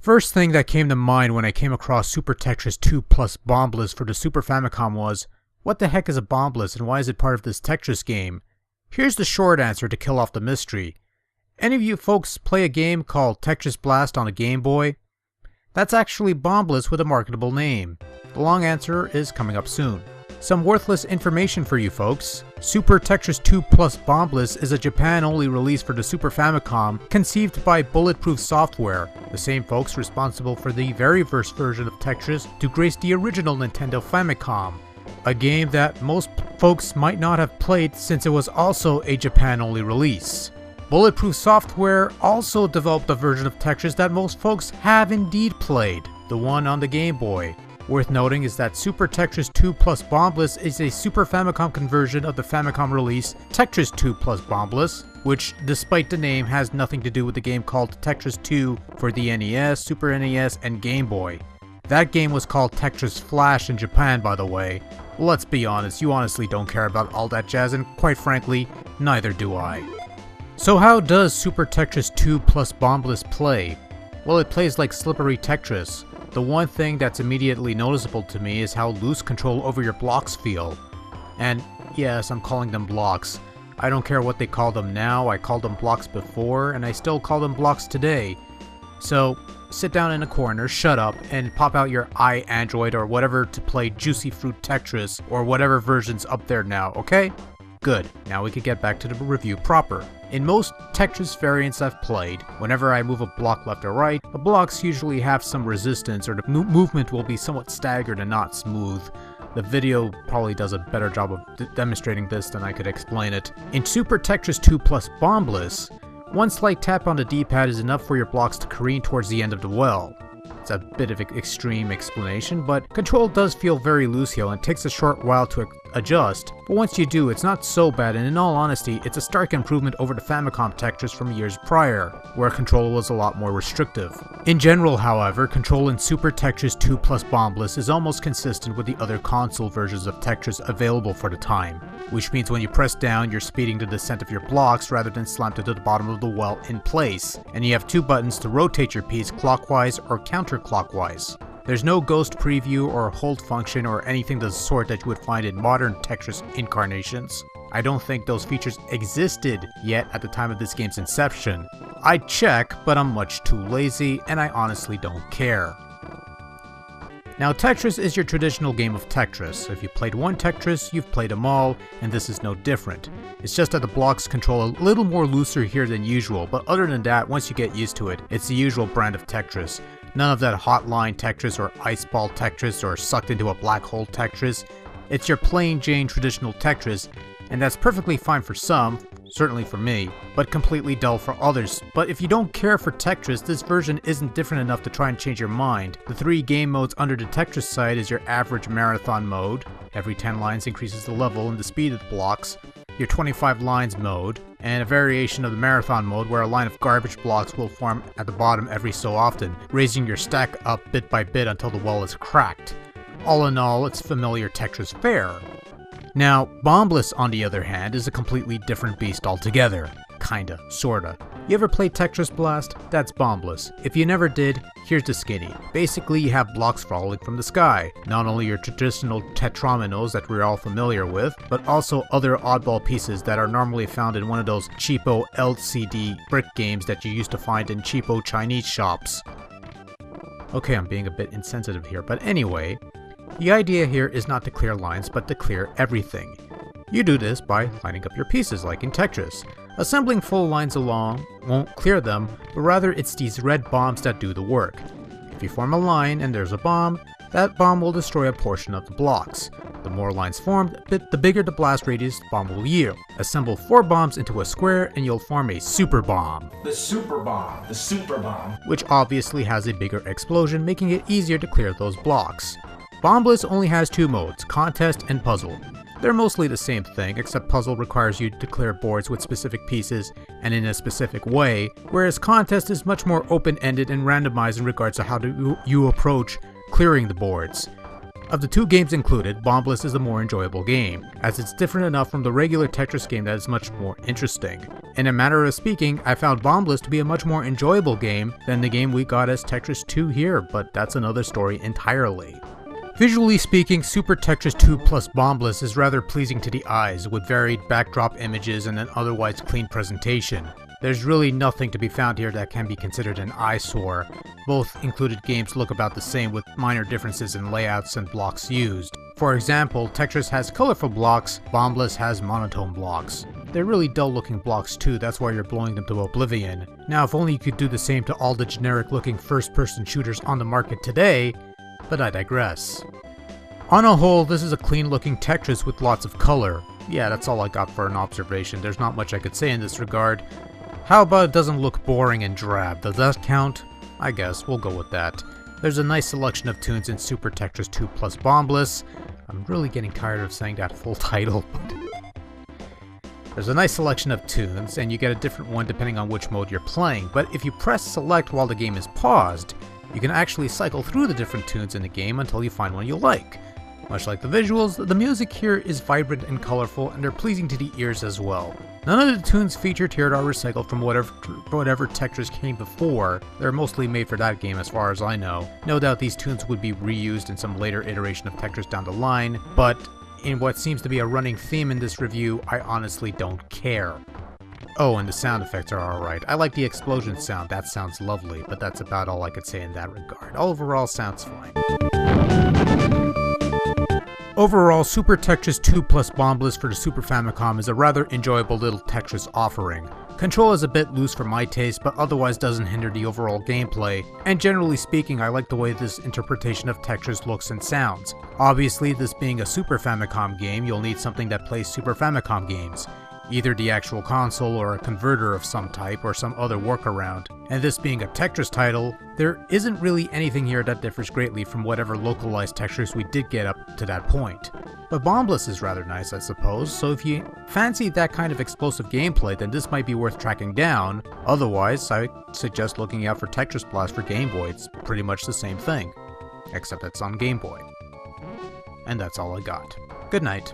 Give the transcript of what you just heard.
First thing that came to mind when I came across Super Tetris 2 plus Bombliss for the Super Famicom was, what the heck is a Bombliss and why is it part of this Tetris game? Here's the short answer to kill off the mystery. Any of you folks play a game called Tetris Blast on a Game Boy? That's actually Bombliss with a marketable name. The long answer is coming up soon. Some worthless information for you folks. Super Tetris 2 plus Bombliss is a Japan-only release for the Super Famicom, conceived by Bulletproof Software, the same folks responsible for the very first version of Tetris to grace the original Nintendo Famicom. A game that most folks might not have played since it was also a Japan-only release. Bulletproof Software also developed a version of Tetris that most folks have indeed played, the one on the Game Boy. Worth noting is that Super Tetris 2 plus Bombliss is a Super Famicom conversion of the Famicom release Tetris 2 plus Bombliss, which, despite the name, has nothing to do with the game called Tetris 2 for the NES, Super NES, and Game Boy. That game was called Tetris Flash in Japan, by the way. Let's be honest, you honestly don't care about all that jazz, and quite frankly, neither do I. So how does Super Tetris 2 plus Bombliss play? Well, it plays like slippery Tetris. The one thing that's immediately noticeable to me is how loose control over your blocks feel. And yes, I'm calling them blocks. I don't care what they call them now, I called them blocks before, and I still call them blocks today. So, sit down in a corner, shut up, and pop out your iAndroid or whatever to play Juicy Fruit Tetris or whatever version's up there now, okay? Good, now we can get back to the review proper. In most Tetris variants I've played, whenever I move a block left or right, the blocks usually have some resistance or the movement will be somewhat staggered and not smooth. The video probably does a better job of demonstrating this than I could explain it. In Super Tetris 2 plus Bombliss, one slight tap on the D-pad is enough for your blocks to careen towards the end of the well. It's a bit of an extreme explanation, but control does feel very loose here and takes a short while to adjust, but once you do, it's not so bad, and in all honesty, it's a stark improvement over the Famicom Tetris from years prior, where control was a lot more restrictive. In general, however, control in Super Tetris 2 plus Bombliss is almost consistent with the other console versions of Tetris available for the time, which means when you press down, you're speeding the descent of your blocks rather than slammed to the bottom of the well in place, and you have two buttons to rotate your piece clockwise or counterclockwise. There's no ghost preview or hold function or anything of the sort that you would find in modern Tetris incarnations. I don't think those features existed yet at the time of this game's inception. I'd check, but I'm much too lazy, and I honestly don't care. Now, Tetris is your traditional game of Tetris. If you've played one Tetris, you've played them all, and this is no different. It's just that the blocks control a little more looser here than usual, but other than that, once you get used to it, it's the usual brand of Tetris. None of that hotline Tetris or ice ball Tetris or sucked into a black hole Tetris. It's your plain Jane traditional Tetris, and that's perfectly fine for some, certainly for me, but completely dull for others. But if you don't care for Tetris, this version isn't different enough to try and change your mind. The 3 game modes under the Tetris side is your average marathon mode. Every 10 lines increases the level and the speed of the blocks. Your 25 lines mode, and a variation of the marathon mode where a line of garbage blocks will form at the bottom every so often, raising your stack up bit by bit until the well is cracked. All in all, it's familiar Tetris fare. Now, Bombliss, on the other hand, is a completely different beast altogether. Kinda, sorta. You ever played Tetris Blast? That's Bombliss. If you never did, here's the skinny. Basically, you have blocks falling from the sky. Not only your traditional tetrominos that we're all familiar with, but also other oddball pieces that are normally found in one of those cheapo LCD brick games that you used to find in cheapo Chinese shops. Okay, I'm being a bit insensitive here, but anyway, the idea here is not to clear lines, but to clear everything. You do this by lining up your pieces like in Tetris. Assembling full lines along won't clear them, but rather it's these red bombs that do the work. If you form a line and there's a bomb, that bomb will destroy a portion of the blocks. The more lines formed, the bigger the blast radius the bomb will yield. Assemble 4 bombs into a square and you'll form a super bomb. The super bomb. The super bomb. Which obviously has a bigger explosion, making it easier to clear those blocks. Bombliss only has 2 modes, Contest and Puzzle. They're mostly the same thing, except Puzzle requires you to clear boards with specific pieces and in a specific way, whereas Contest is much more open-ended and randomized in regards to how you approach clearing the boards. Of the two games included, Bombliss is the more enjoyable game, as it's different enough from the regular Tetris game that it's much more interesting. In a manner of speaking, I found Bombliss to be a much more enjoyable game than the game we got as Tetris 2 here, but that's another story entirely. Visually speaking, Super Tetris 2 plus Bombliss is rather pleasing to the eyes, with varied backdrop images and an otherwise clean presentation. There's really nothing to be found here that can be considered an eyesore. Both included games look about the same with minor differences in layouts and blocks used. For example, Tetris has colorful blocks, Bombliss has monotone blocks. They're really dull looking blocks too, that's why you're blowing them to oblivion. Now if only you could do the same to all the generic looking first person shooters on the market today, but I digress. On a whole, this is a clean looking Tetris with lots of color. Yeah, that's all I got for an observation, there's not much I could say in this regard. How about it doesn't look boring and drab? Does that count? I guess, we'll go with that. There's a nice selection of tunes in Super Tetris 2 plus Bombliss. I'm really getting tired of saying that full title. There's a nice selection of tunes, and you get a different one depending on which mode you're playing, but if you press select while the game is paused, you can actually cycle through the different tunes in the game until you find one you like. Much like the visuals, the music here is vibrant and colorful, and they're pleasing to the ears as well. None of the tunes featured here are recycled from whatever Tetris came before. They're mostly made for that game as far as I know. No doubt these tunes would be reused in some later iteration of Tetris down the line, but in what seems to be a running theme in this review, I honestly don't care. Oh, and the sound effects are alright. I like the explosion sound, that sounds lovely, but that's about all I could say in that regard. Overall, sounds fine. Overall, Super Tetris 2 plus Bombliss for the Super Famicom is a rather enjoyable little Tetris offering. Control is a bit loose for my taste, but otherwise doesn't hinder the overall gameplay, and generally speaking I like the way this interpretation of Tetris looks and sounds. Obviously, this being a Super Famicom game, you'll need something that plays Super Famicom games. Either the actual console or a converter of some type or some other workaround. And this being a Tetris title, there isn't really anything here that differs greatly from whatever localized Tetris we did get up to that point. But Bombliss is rather nice, I suppose, so if you fancy that kind of explosive gameplay, then this might be worth tracking down. Otherwise, I suggest looking out for Tetris Blast for Game Boy. It's pretty much the same thing, except it's on Game Boy. And that's all I got. Good night.